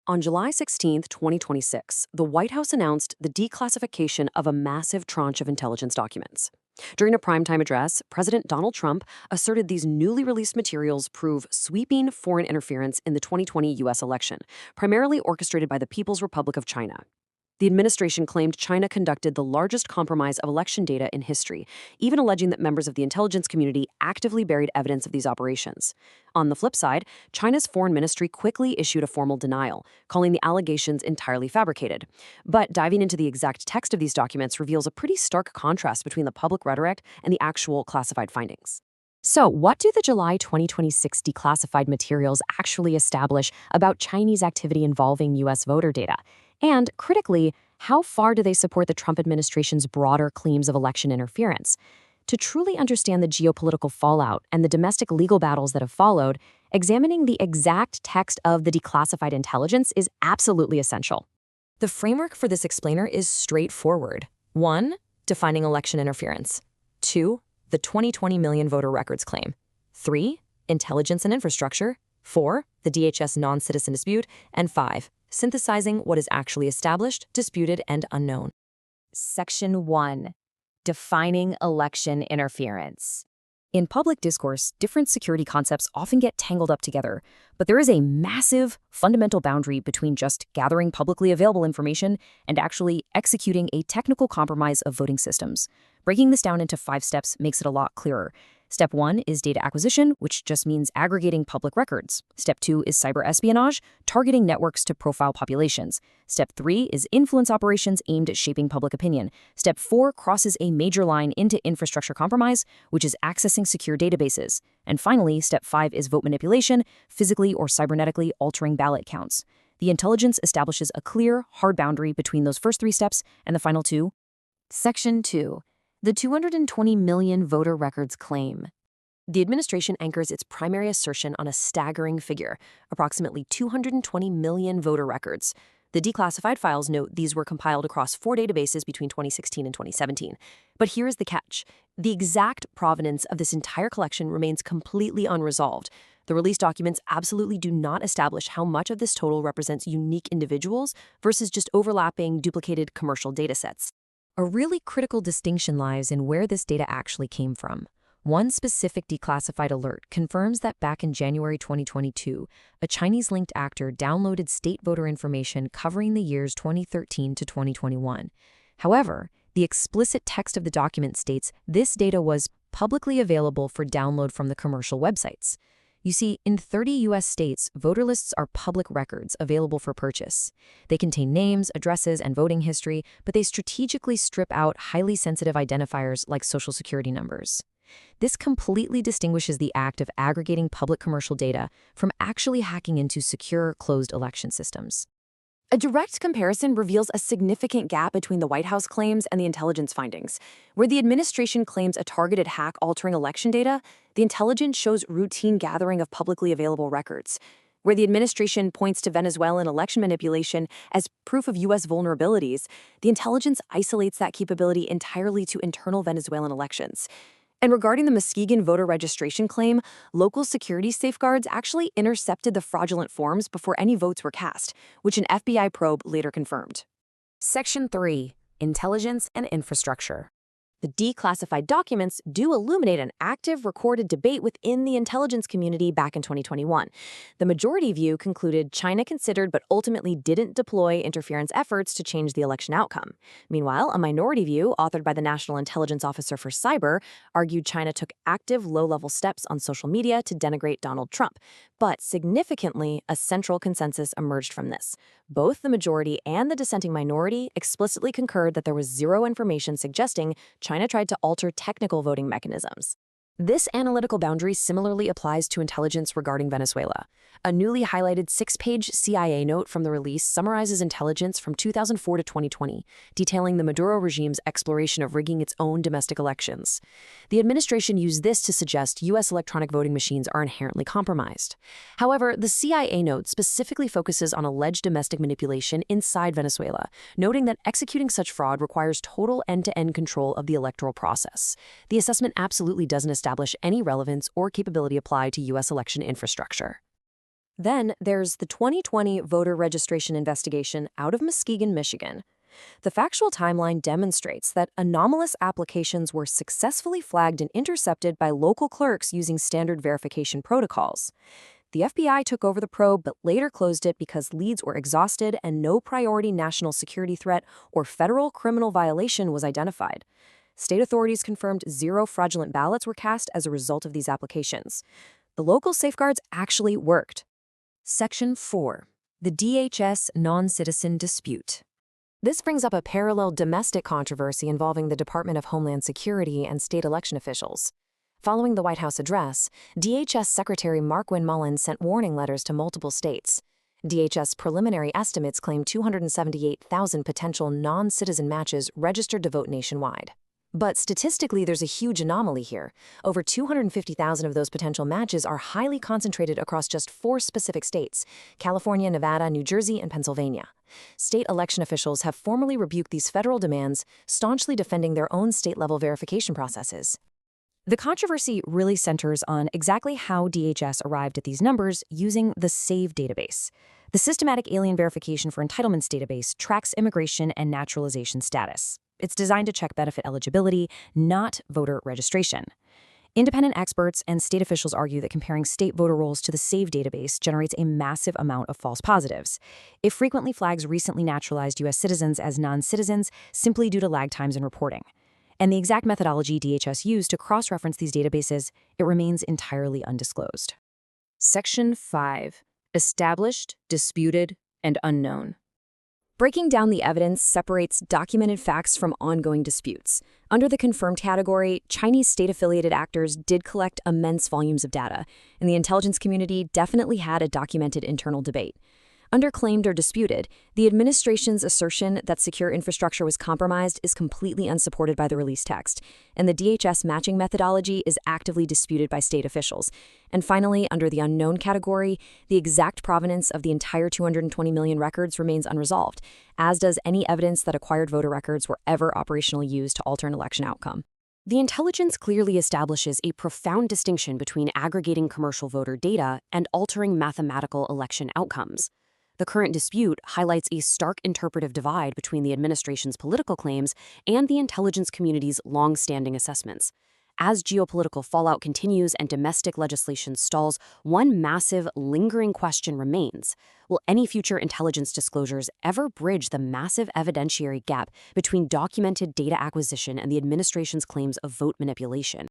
On July 16, 2026, the White House announced the declassification of a massive tranche of intelligence documents. During a primetime address, President Donald Trump asserted these newly released materials prove sweeping foreign interference in the 2020 U.S. election, primarily orchestrated by the People's Republic of China. The administration claimed China conducted the largest compromise of election data in history, even alleging that members of the intelligence community actively buried evidence of these operations. On the flip side, China's foreign ministry quickly issued a formal denial, calling the allegations entirely fabricated. But diving into the exact text of these documents reveals a pretty stark contrast between the public rhetoric and the actual classified findings. So, what do the July 2026 declassified materials actually establish about Chinese activity involving U.S. voter data? And, critically, how far do they support the Trump administration's broader claims of election interference? To truly understand the geopolitical fallout and the domestic legal battles that have followed, examining the exact text of the declassified intelligence is absolutely essential. The framework for this explainer is straightforward. 1. Defining election interference. 2. The 2020 million voter records claim. 3. Intelligence and infrastructure. 4. The DHS non-citizen dispute. And 5. Synthesizing what is actually established, disputed, and unknown. Section 1. Defining election interference. In public discourse, different security concepts often get tangled up together, but there is a massive, fundamental boundary between just gathering publicly available information and actually executing a technical compromise of voting systems. Breaking this down into 5 steps makes it a lot clearer. Step 1 is data acquisition, which just means aggregating public records. Step 2 is cyberespionage, targeting networks to profile populations. Step 3 is influence operations aimed at shaping public opinion. Step 4 crosses a major line into infrastructure compromise, which is accessing secure databases. And finally, Step 5 is vote manipulation, physically or cybernetically altering ballot counts. The intelligence establishes a clear, hard boundary between those first 3 steps and the final 2. Section 2. The 220 million voter records claim. The administration anchors its primary assertion on a staggering figure, approximately 220 million voter records. The declassified files note these were compiled across 4 databases between 2016 and 2017. But here is the catch. The exact provenance of this entire collection remains completely unresolved. The released documents absolutely do not establish how much of this total represents unique individuals versus just overlapping, duplicated commercial datasets. A really critical distinction lies in where this data actually came from. One specific declassified alert confirms that back in January 2022, a Chinese-linked actor downloaded state voter information covering the years 2013 to 2021. However, the explicit text of the document states this data was publicly available for download from the commercial websites. You see, in 30 U.S. states, voter lists are public records available for purchase. They contain names, addresses, and voting history, but they strategically strip out highly sensitive identifiers like social security numbers. This completely distinguishes the act of aggregating public commercial data from actually hacking into secure, closed election systems. A direct comparison reveals a significant gap between the White House claims and the intelligence findings. Where the administration claims a targeted hack altering election data, the intelligence shows routine gathering of publicly available records. Where the administration points to Venezuelan election manipulation as proof of U.S. vulnerabilities, the intelligence isolates that capability entirely to internal Venezuelan elections. And regarding the Muskegon voter registration claim, local security safeguards actually intercepted the fraudulent forms before any votes were cast, which an FBI probe later confirmed. Section 3. Intelligence and infrastructure. The declassified documents do illuminate an active, recorded debate within the intelligence community back in 2021. The majority view concluded China considered but ultimately didn't deploy interference efforts to change the election outcome. Meanwhile, a minority view, authored by the National Intelligence Officer for Cyber, argued China took active, low-level steps on social media to denigrate Donald Trump. But significantly, a central consensus emerged from this. Both the majority and the dissenting minority explicitly concurred that there was zero information suggesting China tried to alter technical voting mechanisms. This analytical boundary similarly applies to intelligence regarding Venezuela. A newly highlighted 6-page CIA note from the release summarizes intelligence from 2004 to 2020, detailing the Maduro regime's exploration of rigging its own domestic elections. The administration used this to suggest U.S. electronic voting machines are inherently compromised. However, the CIA note specifically focuses on alleged domestic manipulation inside Venezuela, noting that executing such fraud requires total end-to-end control of the electoral process. The assessment absolutely doesn't establish any relevance or capability applied to U.S. election infrastructure. Then there's the 2020 voter registration investigation out of Muskegon, Michigan. The factual timeline demonstrates that anomalous applications were successfully flagged and intercepted by local clerks using standard verification protocols. The FBI took over the probe but later closed it because leads were exhausted and no priority national security threat or federal criminal violation was identified. State authorities confirmed 0 fraudulent ballots were cast as a result of these applications. The local safeguards actually worked. Section 4. The DHS non-citizen dispute. This brings up a parallel domestic controversy involving the Department of Homeland Security and state election officials. Following the White House address, DHS Secretary Markwyn Mullins sent warning letters to multiple states. DHS preliminary estimates claim 278,000 potential non-citizen matches registered to vote nationwide. But statistically, there's a huge anomaly here. Over 250,000 of those potential matches are highly concentrated across just 4 specific states: California, Nevada, New Jersey, and Pennsylvania. State election officials have formally rebuked these federal demands, staunchly defending their own state-level verification processes. The controversy really centers on exactly how DHS arrived at these numbers using the SAVE database. The Systematic Alien Verification for Entitlements database tracks immigration and naturalization status. It's designed to check benefit eligibility, not voter registration. Independent experts and state officials argue that comparing state voter rolls to the SAVE database generates a massive amount of false positives. It frequently flags recently naturalized U.S. citizens as non-citizens simply due to lag times in reporting. And the exact methodology DHS used to cross-reference these databases, it remains entirely undisclosed. Section 5. Established, disputed, and unknown. Breaking down the evidence separates documented facts from ongoing disputes. Under the confirmed category, Chinese state-affiliated actors did collect immense volumes of data, and the intelligence community definitely had a documented internal debate. Under claimed or disputed, the administration's assertion that secure infrastructure was compromised is completely unsupported by the release text, and the DHS matching methodology is actively disputed by state officials. And finally, under the unknown category, the exact provenance of the entire 220 million records remains unresolved, as does any evidence that acquired voter records were ever operationally used to alter an election outcome. The intelligence clearly establishes a profound distinction between aggregating commercial voter data and altering mathematical election outcomes. The current dispute highlights a stark interpretive divide between the administration's political claims and the intelligence community's long-standing assessments. As geopolitical fallout continues and domestic legislation stalls, one massive, lingering question remains. Will any future intelligence disclosures ever bridge the massive evidentiary gap between documented data acquisition and the administration's claims of vote manipulation?